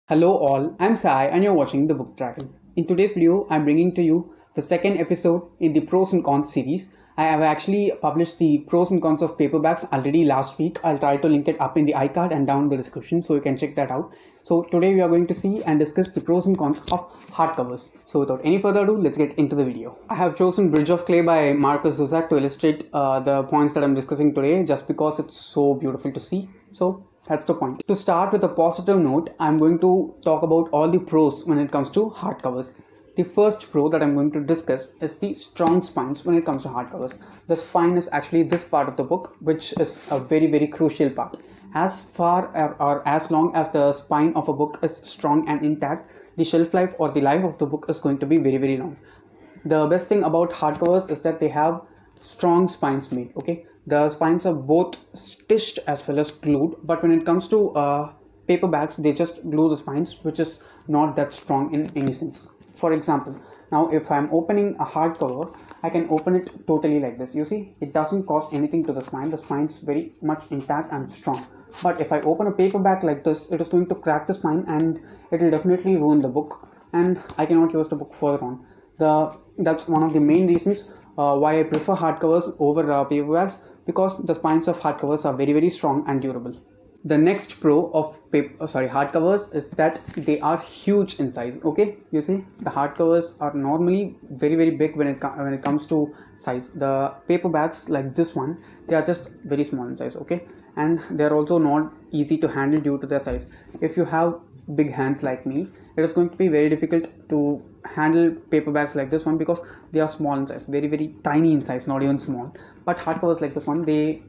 Hello all, I'm Sai and you're watching The Book Dragon. In today's video, I'm bringing to you the second episode in the pros and cons series. I have actually published the pros and cons of paperbacks already last week. I'll try to link it up in the iCard and down in the description so you can check that out. So today we are going to see and discuss the pros and cons of hardcovers. So without any further ado, let's get into the video. I have chosen Bridge of Clay by Markus Zusak to illustrate the points that I'm discussing today just because it's so beautiful to see. So that's the point. To start with a positive note, I'm going to talk about all the pros when it comes to hardcovers. The first pro that I'm going to discuss is the strong spines when it comes to hardcovers. The spine is actually this part of the book, which is a very crucial part. As far or as long as the spine of a book is strong and intact, the shelf life or the life of the book is going to be very long. The best thing about hardcovers is that they have strong spines made. Okay, the spines are both stitched as well as glued, but when it comes to paperbacks, they just glue the spines, which is not that strong in any sense. For example, now if I'm opening a hardcover, I can open it totally like this. You see, it doesn't cause anything to the spine. The spine's very much intact and strong. But if I open a paperback like this, it is going to crack the spine and it will definitely ruin the book, and I cannot use the book further on. That's one of the main reasons why I prefer hardcovers over paperbacks, because the spines of hardcovers are very strong and durable. The next pro of hardcovers is that they are huge in size. Okay, you see, the hardcovers are normally very big when it comes to size. The paperbacks like this one, they are just very small in size. Okay, and they are also not easy to handle due to their size. If you have big hands like me, it is going to be very difficult to handle paperbacks like this one because they are small in size, very tiny in size, not even small. But hardcovers like this one, they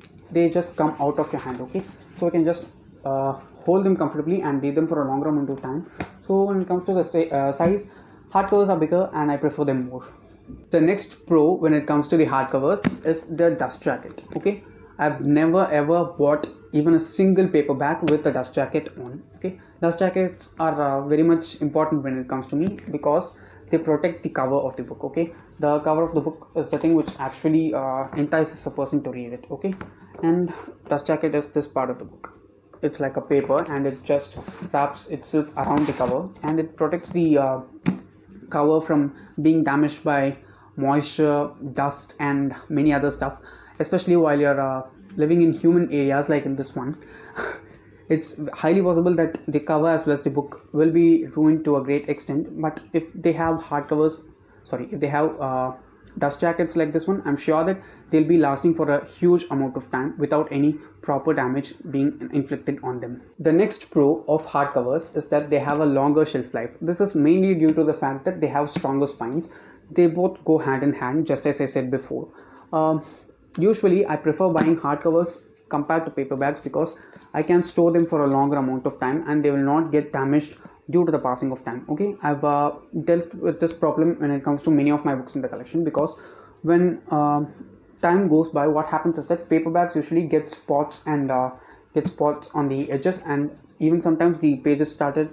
just come out of your hand. Okay, so you can just hold them comfortably and read them for a longer amount of time. So when it comes to the size, hardcovers are bigger and I prefer them more. The next pro when it comes to the hardcovers is the dust jacket. Okay, I've never ever bought even a single paperback with a dust jacket on. Okay, dust jackets are very much important when it comes to me because they protect the cover of the book. Okay, the cover of the book is the thing which actually entices a person to read it. Okay, and dust jacket is this part of the book. It's like a paper and it just wraps itself around the cover and it protects the cover from being damaged by moisture, dust and many other stuff, especially while you're living in human areas like in this one. It's highly possible that the cover as well as the book will be ruined to a great extent, but if they have if they have dust jackets like this one, I'm sure that they'll be lasting for a huge amount of time without any proper damage being inflicted on them. The next pro of hardcovers is that they have a longer shelf life. This is mainly due to the fact that they have stronger spines. They both go hand in hand, just as I said before. Usually I prefer buying hardcovers compared to paperbacks because I can store them for a longer amount of time and they will not get damaged due to the passing of time. Okay, I've dealt with this problem when it comes to many of my books in the collection, because when time goes by, what happens is that paperbacks usually get spots and get spots on the edges, and even sometimes the pages started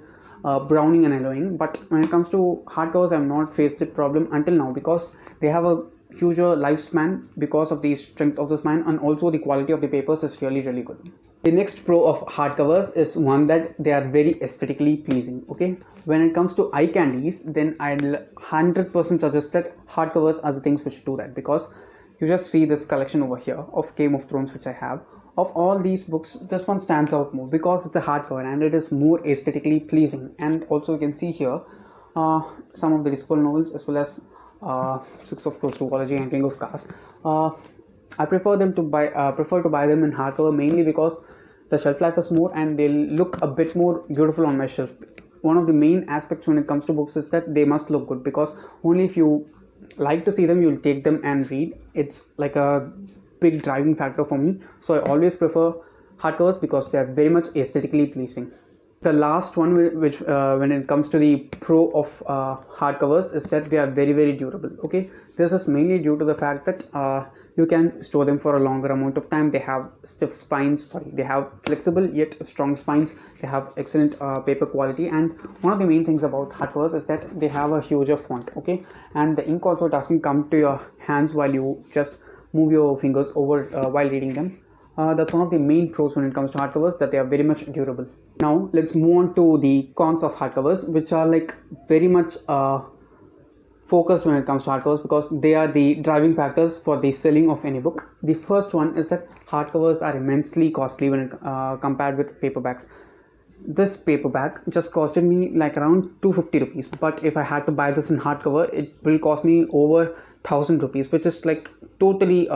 browning and yellowing. But when it comes to hardcovers, I've not faced that problem until now because they have a huger lifespan because of the strength of the spine, and also the quality of the papers is really good. The next pro of hardcovers is one that they are very aesthetically pleasing. Okay, when it comes to eye candies, then I'll 100% suggest that hardcovers are the things which do that, because you just see this collection over here of Game of Thrones which I have. Of all these books, this one stands out more because it's a hardcover and it is more aesthetically pleasing. And also you can see here some of the Discworld novels as well as Six of Crows, Zoology and King of Scars. I prefer to buy them in hardcover mainly because the shelf life is more and they'll look a bit more beautiful on my shelf. One of the main aspects when it comes to books is that they must look good, because only if you like to see them, you'll take them and read. It's like a big driving factor for me. So I always prefer hardcovers because they are very much aesthetically pleasing. The last one, which when it comes to the pro of hardcovers, is that they are very durable. Okay, this is mainly due to the fact that you can store them for a longer amount of time. They have stiff spines, they have flexible yet strong spines. They have excellent paper quality, and one of the main things about hardcovers is that they have a huger font. Okay, and the ink also doesn't come to your hands while you just move your fingers over while reading them. That's one of the main pros when it comes to hardcovers, that they are very much durable. Now let's move on to the cons of hardcovers, which are like very much focused when it comes to hardcovers, because they are the driving factors for the selling of any book. The first one is that hardcovers are immensely costly when compared with paperbacks. This paperback just costed me like around 250 rupees, but if I had to buy this in hardcover, it will cost me over 1000 rupees, which is like totally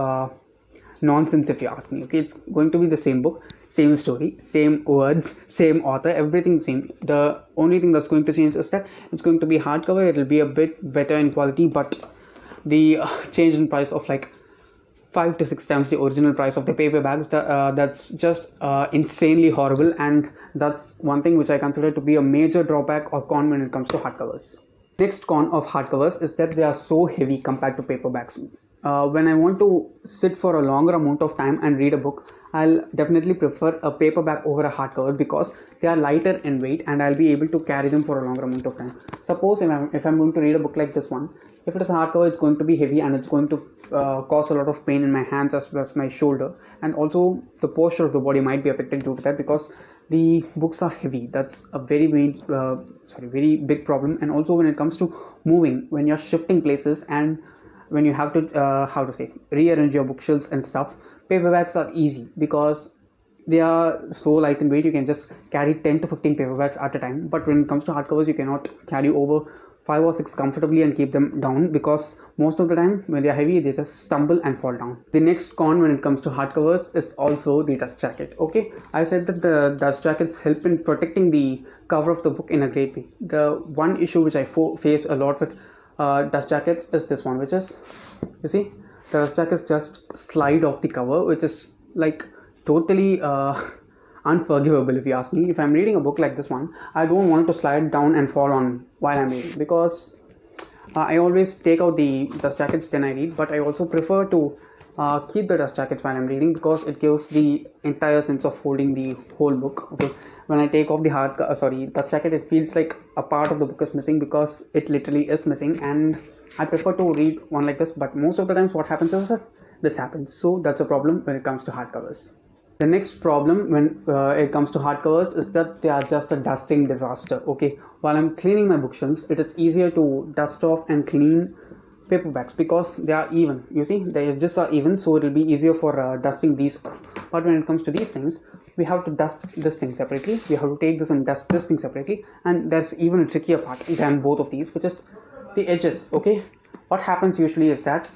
nonsense if you ask me. Okay, it's going to be the same book, same story, same words, same author, everything same. The only thing that's going to change is that it's going to be hardcover. It'll be a bit better in quality, but the change in price of like 5 to 6 times the original price of the paperbacks, that's just insanely horrible, and that's one thing which I consider to be a major drawback or con when it comes to hardcovers. Next con of hardcovers is that they are so heavy compared to paperbacks. When I want to sit for a longer amount of time and read a book, I'll definitely prefer a paperback over a hardcover, because they are lighter in weight and I'll be able to carry them for a longer amount of time. Suppose if I'm going to read a book like this one, if it is a hardcover, it's going to be heavy and it's going to cause a lot of pain in my hands as well as my shoulder, and also the posture of the body might be affected due to that, because the books are heavy. That's a very very big problem. And also when it comes to moving, when you're shifting places and when you have to rearrange your bookshelves and stuff, paperbacks are easy because they are so light in weight. You can just carry 10 to 15 paperbacks at a time, but when it comes to hardcovers, you cannot carry over 5 or 6 comfortably and keep them down, because most of the time when they are heavy, they just stumble and fall down. The next con when it comes to hardcovers is also the dust jacket. Okay, I said that the dust jackets help in protecting the cover of the book in a great way. The one issue which I face a lot with dust jackets is this one, which is, you see, the dust jackets just slide off the cover, which is like totally unforgivable if you ask me. If I'm reading a book like this one, I don't want it to slide down and fall on while I'm reading, because I always take out the dust jackets then I read, but I also prefer to keep the dust jackets while I'm reading, because it gives the entire sense of holding the whole book. Okay, when I take off the dust jacket, it feels like a part of the book is missing, because it literally is missing, and I prefer to read one like this. But most of the times what happens is that this happens, so that's a problem when it comes to hardcovers. The next problem when it comes to hardcovers is that they are just a dusting disaster. Okay, while I'm cleaning my bookshelves, it is easier to dust off and clean paperbacks because they are even. You see, the edges are even, so it will be easier for dusting these off. But when it comes to these things, we have to dust this thing separately. We have to take this and dust this thing separately, and there's even a trickier part than both of these, which is the edges. Okay, what happens usually is that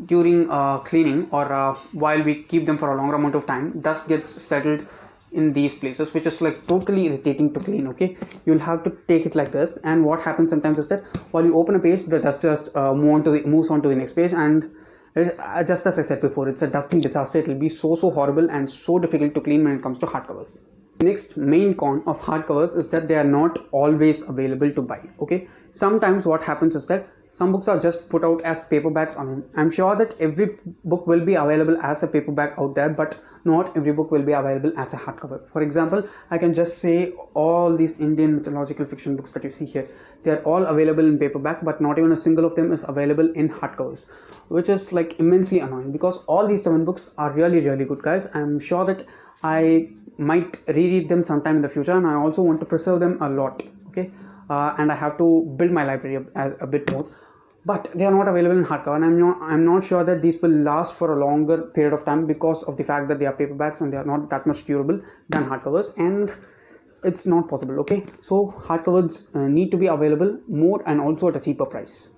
during cleaning or while we keep them for a longer amount of time, dust gets settled in these places, which is like totally irritating to clean. Okay, you'll have to take it like this, and what happens sometimes is that while you open a page, the dust just moves on to the next page, and just as I said before, it's a dusting disaster. It will be so horrible and so difficult to clean when it comes to hardcovers. The next main con of hardcovers is that they are not always available to buy. Okay, sometimes what happens is that some books are just put out as paperbacks alone. I'm sure that every book will be available as a paperback out there, but not every book will be available as a hardcover. For example, I can just say all these Indian mythological fiction books that you see here, they are all available in paperback, but not even a single of them is available in hardcovers, which is like immensely annoying, because all these 7 books are really good, guys. I'm sure that I might reread them sometime in the future, and I also want to preserve them a lot. Okay, and I have to build my library a bit more, but they are not available in hardcover, and I'm not sure that these will last for a longer period of time, because of the fact that they are paperbacks and they are not that much durable than hardcovers, and it's not possible. Okay, so hardcovers need to be available more and also at a cheaper price.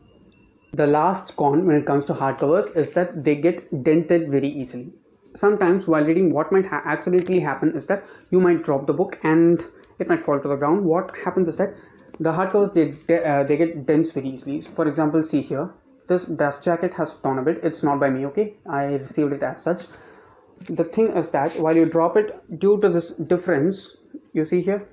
The last con when it comes to hardcovers is that they get dented very easily. Sometimes while reading, what might accidentally happen is that you might drop the book and it might fall to the ground. What happens is that the hardcovers, they get dents very easily. For example, see here, this dust jacket has torn a bit. It's not by me. Okay, I received it as such. The thing is that while you drop it, due to this difference, you see here,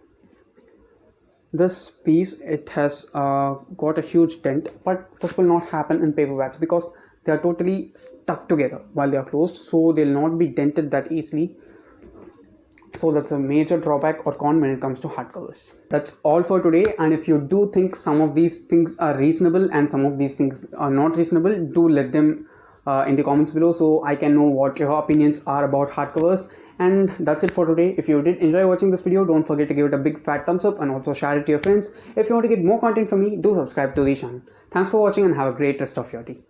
this piece, it has got a huge dent, but this will not happen in paperbacks because they are totally stuck together while they are closed, so they'll not be dented that easily. So that's a major drawback or con when it comes to hardcovers. That's all for today, and if you do think some of these things are reasonable and some of these things are not reasonable, do let them in the comments below, so I can know what your opinions are about hardcovers. And that's it for today. If you did enjoy watching this video, don't forget to give it a big fat thumbs up and also share it to your friends. If you want to get more content from me, do subscribe to the channel. Thanks for watching and have a great rest of your day.